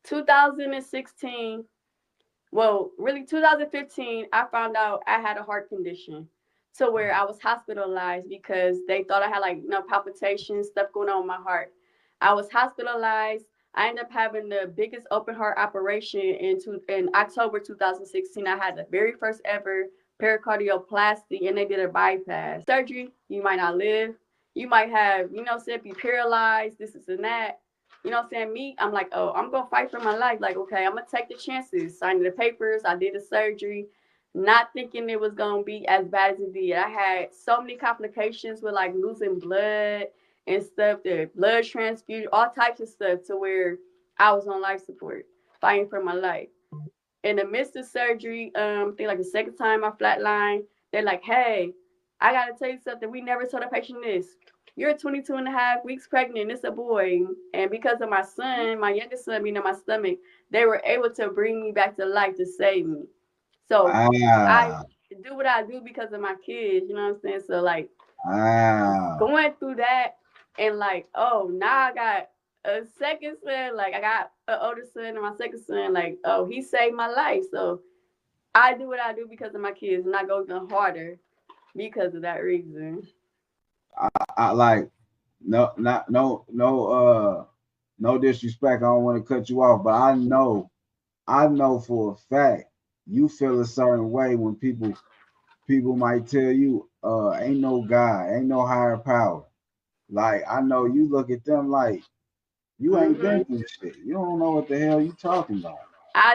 2016, well, really 2015, I found out I had a heart condition to where I was hospitalized because they thought I had like palpitations, stuff going on with my heart. I was hospitalized. I ended up having the biggest open heart operation in October 2016. I had the very first ever pericardioplasty and they did a bypass. Surgery, you might not live. You might have, be paralyzed, this is and that. You know what I'm saying? Me, I'm like, oh, I'm gonna fight for my life. Like, okay, I'm gonna take the chances. Signing the papers, I did the surgery, not thinking it was gonna be as bad as it did. I had so many complications with like losing blood and stuff, the blood transfusion, all types of stuff, to where I was on life support, fighting for my life. In the midst of surgery, I think like the second time I flatlined, they're like, hey, I gotta tell you something. We never told a patient this. You're 22 and a half weeks pregnant. It's a boy. And because of my son, my youngest son being in my stomach, they were able to bring me back to life to save me. So I Wow. do what I do because of my kids, you know what I'm saying? So like Wow. going through that and like, oh, now I got a second son, like I got an older son and my second son, like, oh, he saved my life. So I do what I do because of my kids and I go even harder because of that reason. I like no not no no no disrespect. I don't want to cut you off, but I know for a fact you feel a certain way when people might tell you, ain't no God, ain't no higher power. Like I know you look at them like you ain't been Hmm. through shit. You don't know what the hell you talking about.